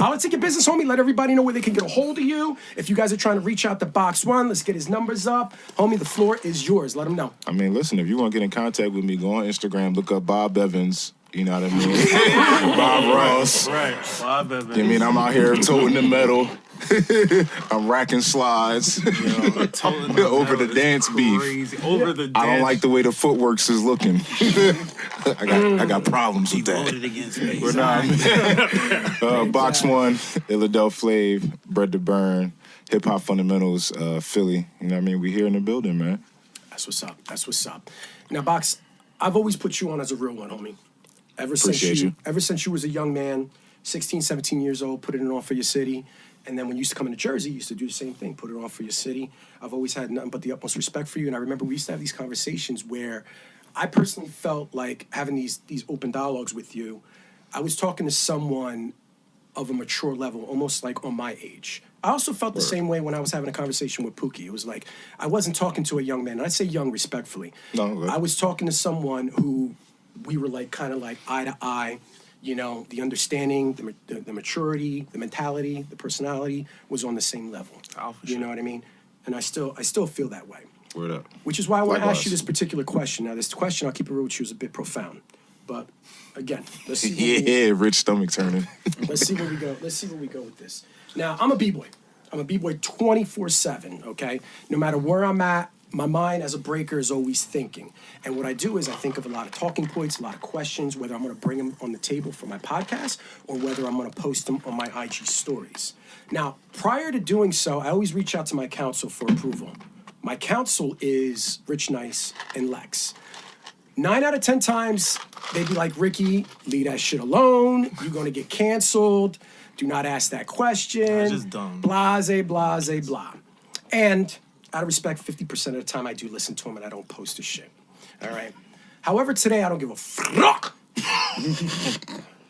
Politic your business, homie. Let everybody know where they can get a hold of you. If you guys are trying to reach out to Box One, let's get his numbers up. Homie, the floor is yours. Let them know. I mean, listen, if you want to get in contact with me, go on Instagram, look up Bob Evans. You know what I mean? Bob Ross. Right. Bob Evans. You mean I'm out here toting the metal. I'm racking slides over the dance beef. Over the dance. I don't like the way the footworks is looking. I got problems with that. Voted against me. But Box One, Illadelph Flav, Bread to Burn, Hip Hop Fundamentals, Philly. You know what I mean? We here in the building, man. That's what's up. That's what's up. Now, Box, I've always put you on as a real one, homie. Ever since you was a young man, 16, 17 years old, put it on for your city. And then when you used to come into Jersey, you used to do the same thing, put it on for your city. I've always had nothing but the utmost respect for you. And I remember we used to have these conversations where I personally felt like having these open dialogues with you, I was talking to someone of a mature level, almost like on my age. I also felt the same way when I was having a conversation with Pookie. It was like, I wasn't talking to a young man. And I say young respectfully. No, I was talking to someone who we were like kind of like eye to eye. You know, the understanding, the maturity, the mentality, the personality was on the same level. You know what I mean? And I still feel that way. Word up. Which is why I want to ask you this particular question. Now, this question, I'll keep it real with you, is a bit profound. But again, let's see. Rich stomach turning. Let's see where we go. Let's see where we go with this. Now, I'm a B-boy. I'm a B-boy 24/7, okay? No matter where I'm at, my mind as a breaker is always thinking. And what I do is I think of a lot of talking points, a lot of questions, whether I'm going to bring them on the table for my podcast or whether I'm going to post them on my IG stories. Now, prior to doing so, I always reach out to my counsel for approval. My counsel is Rich Nice and Lex. 9 out of 10 times, they'd be like, Ricky, leave that shit alone. You're going to get canceled. Do not ask that question. That's just dumb. Blase, blase, blah. And out of respect, 50% of the time I do listen to them and I don't post a shit. All right? However, today I don't give a fuck.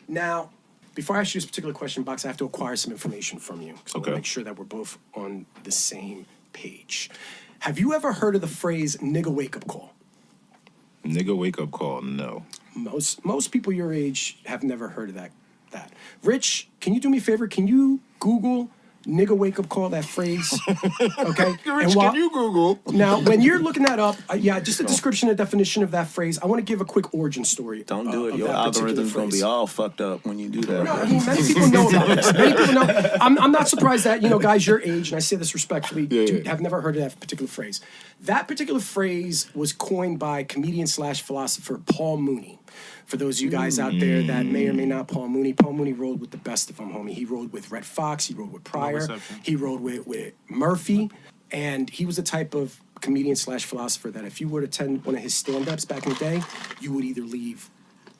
Now, before I ask you this particular question, Box, I have to acquire some information from you. So I want to make sure that we're both on the same page. Have you ever heard of the phrase nigga wake-up call? Nigga wake-up call, no. Most people your age have never heard of that. Rich, can you do me a favor? Can you Google nigga wake-up call, that phrase? Okay? Rich, can you Google? Now, when you're looking that up, just a description and definition of that phrase, I want to give a quick origin story. Don't do it. Your algorithm's going to be all fucked up when you do that. No, I mean, many people know about this. Many people know. I'm not surprised that, guys your age, and I say this respectfully, have never heard of that particular phrase. That particular phrase was coined by comedian/philosopher Paul Mooney. For those of you guys out there that may or may not Paul Mooney rode with the best of them, homie. He rode with Red Fox. He rode with Pryor. He rode with Murphy. And he was the type of comedian/philosopher that if you were to attend one of his stand-ups back in the day, you would either leave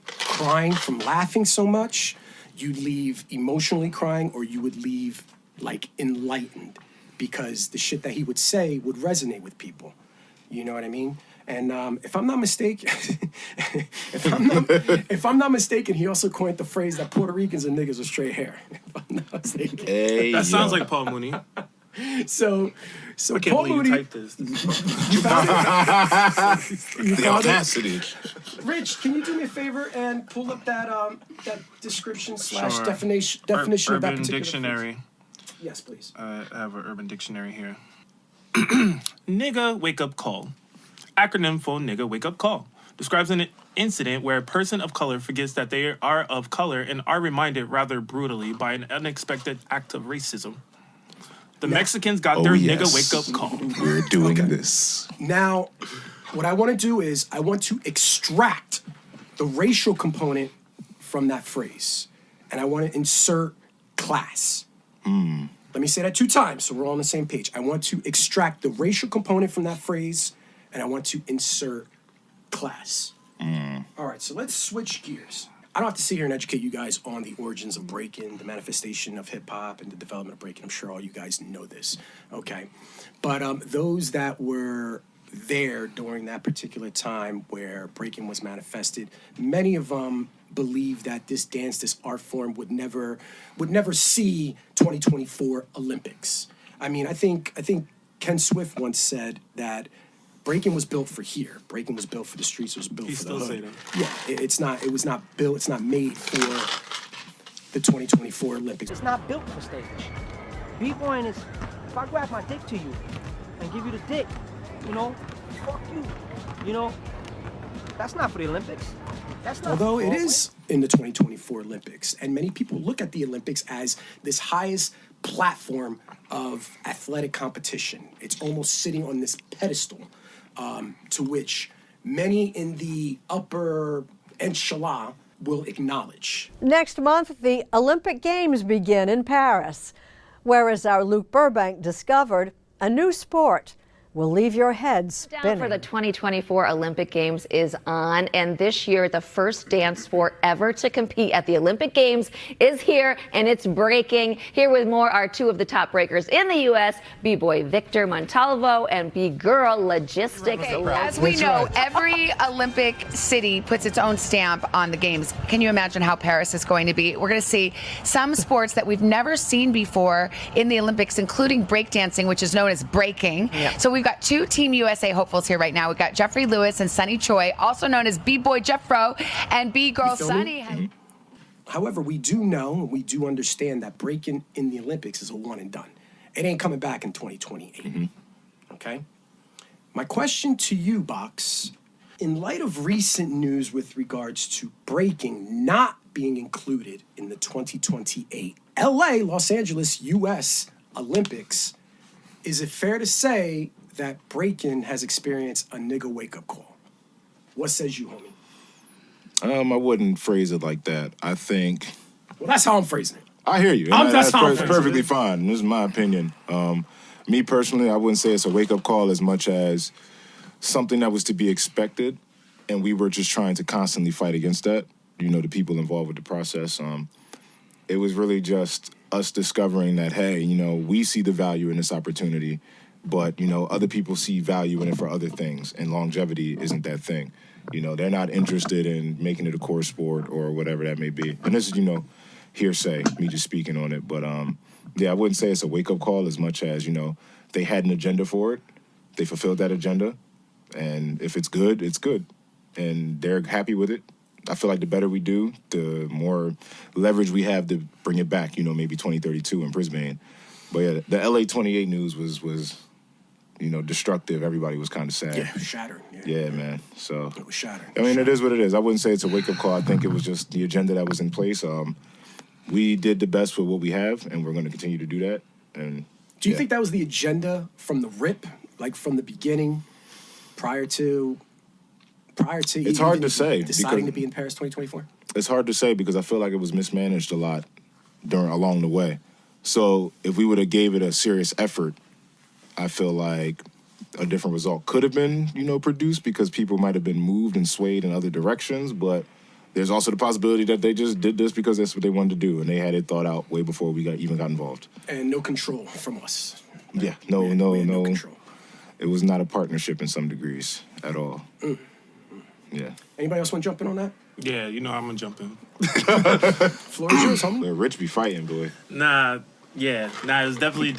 crying from laughing so much, you'd leave emotionally crying, or you would leave, like, enlightened. Because the shit that he would say would resonate with people. You know what I mean? And if I'm not mistaken, if I'm not mistaken, he also coined the phrase that Puerto Ricans are niggas with straight hair. If I'm not mistaken. Hey, that sounds like Paul Mooney. So I can't Paul believe Mooney, you typed this. You found it? The audacity. Rich, can you do me a favor and pull up that description / Sure. definition of that particular Urban Dictionary. phrase? Yes, please. I have an Urban Dictionary here. Nigga wake up call. Acronym for nigga wake up call. Describes an incident where a person of color forgets that they are of color and are reminded rather brutally by an unexpected act of racism. The Mexicans got their nigga wake up call. We're doing this. Now, what I want to do is I want to extract the racial component from that phrase. And I want to insert class. Let me say that 2 times so we're all on the same page. I want to extract the racial component from that phrase, and I want to insert class. All right, so let's switch gears. I don't have to sit here and educate you guys on the origins of breaking, the manifestation of hip-hop, and the development of breaking. I'm sure all you guys know this, okay? But those that were there during that particular time where breaking was manifested, many of them believe that this dance, this art form would never see 2024 Olympics. I mean, I think Ken Swift once said that breaking was built for here. Breaking was built for the streets. It was built for the hood. Yeah, it's not the 2024 Olympics. It's not built for stage. B-boying is, if I grab my dick to you and give you the dick, fuck you, that's not for the Olympics. That's not. Although it is in the 2024 Olympics, and many people look at the Olympics as this highest platform of athletic competition. It's almost sitting on this pedestal to which many in the upper echelon will acknowledge. Next month, the Olympic Games begin in Paris, where, as our Luke Burbank discovered, a new sport will leave your head spinning. For the 2024 Olympic Games is on, and this year the first dance sport ever to compete at the Olympic Games is here, and it's breaking. Here with more are two of the top breakers in the U.S., B-Boy Victor Montalvo and Bgirl Logistics. Okay, as we know, every Olympic city puts its own stamp on the games. Can you imagine how Paris is going to be? We're going to see some sports that we've never seen before in the Olympics, including breakdancing, which is known as breaking. Yep. So we've got two Team USA hopefuls here right now. We've got Jeffrey Lewis and Sunny Choi, also known as B-Boy Jeffro and Bgirl Sunny. Mm-hmm. However, we do know and we do understand that breaking in the Olympics is a one and done. It ain't coming back in 2028. Mm-hmm. Okay? My question to you, Box, in light of recent news with regards to breaking not being included in the 2028 LA, Los Angeles, US Olympics, is it fair to say that breaking has experienced a nigga wake-up call? What says you, homie? I wouldn't phrase it like that. I think... Well, that's how I'm phrasing it. I hear you. That's perfectly fine. This is my opinion. Me personally, I wouldn't say it's a wake-up call as much as something that was to be expected, and we were just trying to constantly fight against that, the people involved with the process. It was really just us discovering that, hey, we see the value in this opportunity, but, other people see value in it for other things, and longevity isn't that thing. They're not interested in making it a core sport or whatever that may be. And this is, hearsay, me just speaking on it. But, I wouldn't say it's a wake-up call as much as, they had an agenda for it. They fulfilled that agenda. And if it's good, it's good. And they're happy with it. I feel like the better we do, the more leverage we have to bring it back, maybe 2032 in Brisbane. But yeah, the LA 28 news was destructive. Everybody was kind of sad. Yeah, shattering. Yeah, man. So it was shattering. I mean, it is what it is. I wouldn't say it's a wake-up call. I think it was just the agenda that was in place. We did the best with what we have, and we're going to continue to do that. And do you think that was the agenda from the rip, like from the beginning, prior to it's hard to say deciding to be in Paris 2024? It's hard to say because I feel like it was mismanaged a lot along the way. So if we would have gave it a serious effort, I feel like a different result could have been, produced because people might have been moved and swayed in other directions. But there's also the possibility that they just did this because that's what they wanted to do, and they had it thought out way before we even got involved. And no control from us. Yeah, no control. It was not a partnership in some degrees at all. Mm. Yeah. Anybody else want to jump in on that? Yeah, I'm gonna jump in. Floor is yours, homie. Rich be fighting, boy. It was definitely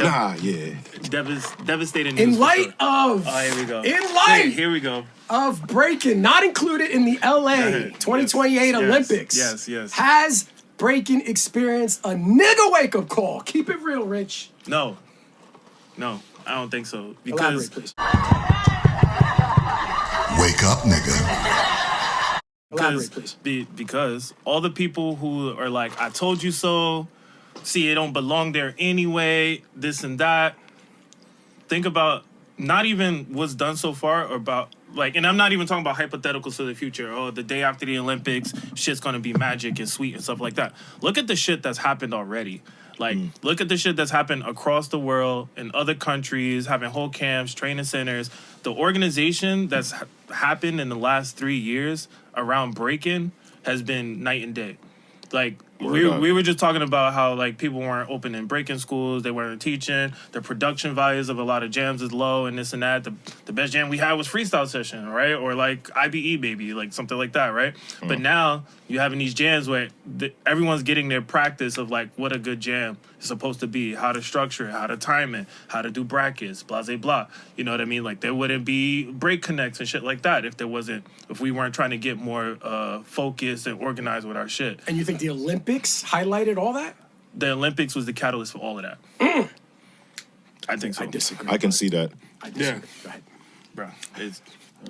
devastating news. In light of, here we go. In light, here we go. Of breaking, not included in the LA 2028 Olympics. Yes. Has breaking experienced a nigga wake up call? Keep it real, Rich. No, I don't think so. Elaborate, please. Wake up, nigga. Elaborate, please. Because all the people who are like, I told you so, see, it don't belong there anyway, this and that. Think about not even what's done so far or about, and I'm not even talking about hypotheticals to the future. Oh, the day after the Olympics, shit's gonna be magic and sweet and stuff like that. Look at the shit that's happened already. Look at the shit that's happened across the world in other countries, having whole camps, training centers. The organization that's happened in the last 3 years around breaking has been night and day. We were just talking about how people weren't opening breaking schools, they weren't teaching, the production values of a lot of jams is low and this and that. The best jam we had was freestyle session, right? Or IBE maybe, something like that, right? But now you having these jams where everyone's getting their practice of what a good jam is supposed to be, how to structure it, how to time it, how to do brackets, blah, blah, blah. You know what I mean? There wouldn't be break connects and shit like that if we weren't trying to get more focused and organized with our shit. And you think the Olympics Olympics highlighted all that? The Olympics was the catalyst for all of that. I think so. I disagree. I can see that. I disagree. Go ahead. Bro, it's,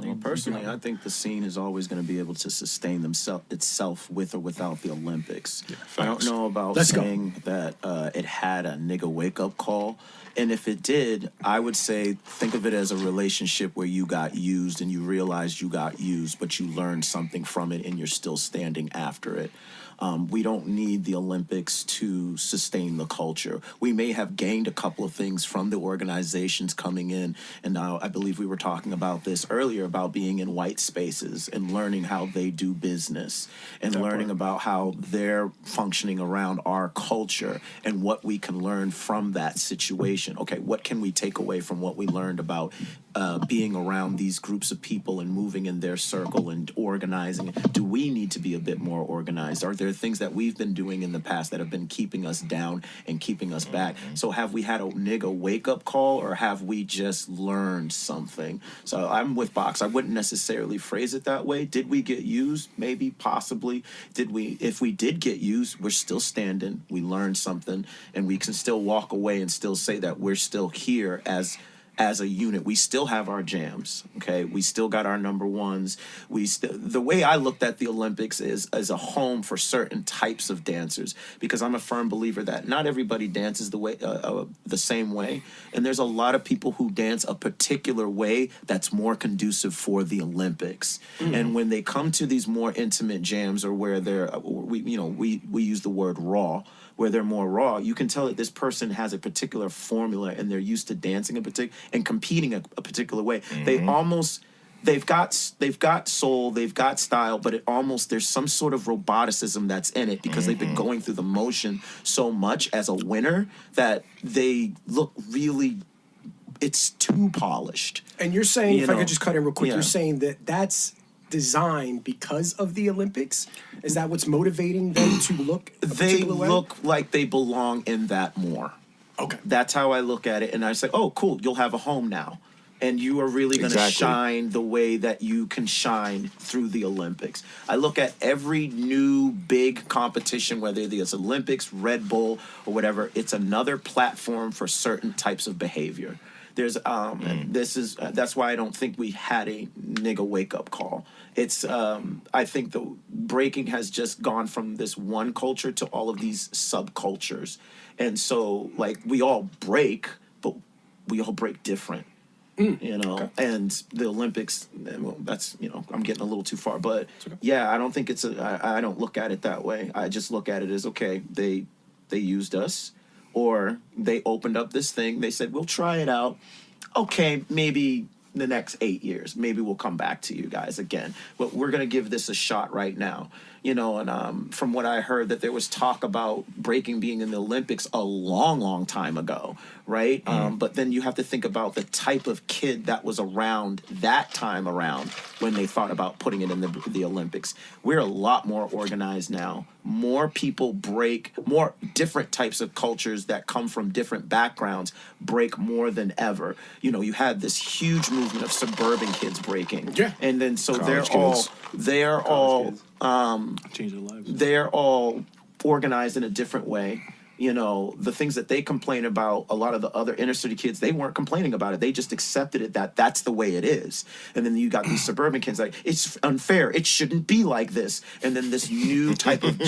Well, personally, I think the scene is always going to be able to sustain itself with or without the Olympics. I don't know about saying that it had a nigga wake-up call. And if it did, I would say think of it as a relationship where you got used and you realized you got used, but you learned something from it and you're still standing after it. We don't need the Olympics to sustain the culture. We may have gained a couple of things from the organizations coming in, and now I believe we were talking about this earlier about being in white spaces and learning how they do business and learning about how they're functioning around our culture and what we can learn from that situation. Okay, what can we take away from what we learned about being around these groups of people and moving in their circle and organizing? Do we need to be a bit more organized? Are there things that we've been doing in the past that have been keeping us down and keeping us back? So have we had a nigga wake-up call, or have we just learned something? So I'm with Box. I wouldn't necessarily phrase it that way. Did we get used? Maybe, possibly. Did we? If we did get used, we're still standing. We learned something, and we can still walk away and still say that we're still here as a unit. We still have our jams, okay? We still got our number ones. The way I looked at the Olympics is as a home for certain types of dancers, because I'm a firm believer that not everybody dances the same way, and there's a lot of people who dance a particular way that's more conducive for the Olympics. And when they come to these more intimate jams, or where we use the word raw, where they're more raw, you can tell that this person has a particular formula and they're used to dancing and competing a particular way. They've got soul, they've got style, but there's some sort of roboticism that's in it because they've been going through the motion so much as a winner that they look really, it's too polished. And you're saying, if I could just cut in real quick, you're saying that that's designed because of the Olympics? Is that what's motivating them to look a particular way? They look like they belong in that more. Okay. That's how I look at it. And I say, oh, cool, you'll have a home now. And you are really going to shine the way that you can shine through the Olympics. I look at every new big competition, whether it's Olympics, Red Bull, or whatever, it's another platform for certain types of behavior. There's and that's why I don't think we had a nigga wake up call. It's I think the breaking has just gone from this one culture to all of these subcultures, and so like we all break, but we all break different. You know, and the Olympics, well, that's, I'm getting a little too far, but yeah, I don't think I don't look at it that way. I just look at it as, okay, they used us, or they opened up this thing. They said, we'll try it out. Okay, maybe the next 8 years, maybe we'll come back to you guys again, but we're going to give this a shot right now. And from what I heard, that there was talk about breaking being in the Olympics a long, long time ago, right? But then you have to think about the type of kid that was around that time around when they thought about putting it in the Olympics. We're a lot more organized now. More people break, more different types of cultures that come from different backgrounds break more than ever. You had this huge movement of suburban kids breaking. Yeah. And then so they're all organized in a different way. The things that they complain about, a lot of the other inner city kids, they weren't complaining about it. They just accepted it that that's the way it is. And then you got these suburban kids like, it's unfair. It shouldn't be like this. And then this new type of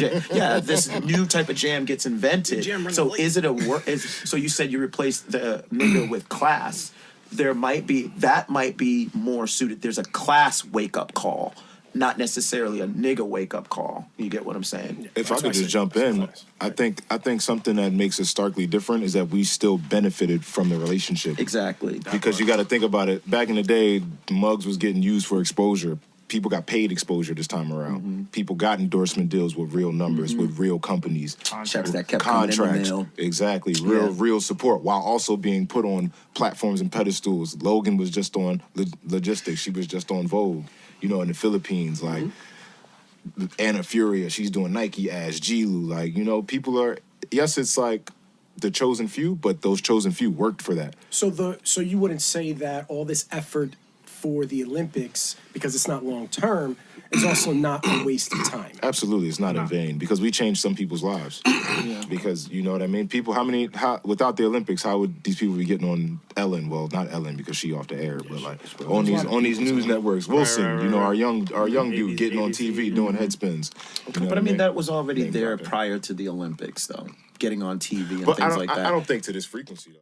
jam gets invented. So is it so you said you replaced the nigga with class. That might be more suited. There's a class wake-up call, not necessarily a nigga wake-up call. You get what I'm saying? If I could just jump in, I think something that makes it starkly different is that we still benefited from the relationship. Exactly. Because you got to think about it. Back in the day, Muggs was getting used for exposure. People got paid exposure this time around. People got endorsement deals with real numbers, with real companies. Checks that kept coming in the mail. Exactly. Real support, while also being put on platforms and pedestals. Logan was just on Logistics. She was just on Vogue. In the Philippines, like Anna Furia, she's doing Nike ads, Gilu, people are, yes, it's like the chosen few, but those chosen few worked for that. So you wouldn't say that all this effort for the Olympics, because it's not long term, is also not a waste of time. Absolutely, it's not in vain because we changed some people's lives. Because you know what I mean. People, without the Olympics, how would these people be getting on Ellen? Well, not Ellen because she off the air, but like on these news networks. Wilson, you know, our young dude getting on TV doing head spins. You know But I mean, that was already there prior to the Olympics, though. Getting on TV and but things like that. I don't think to this frequency though.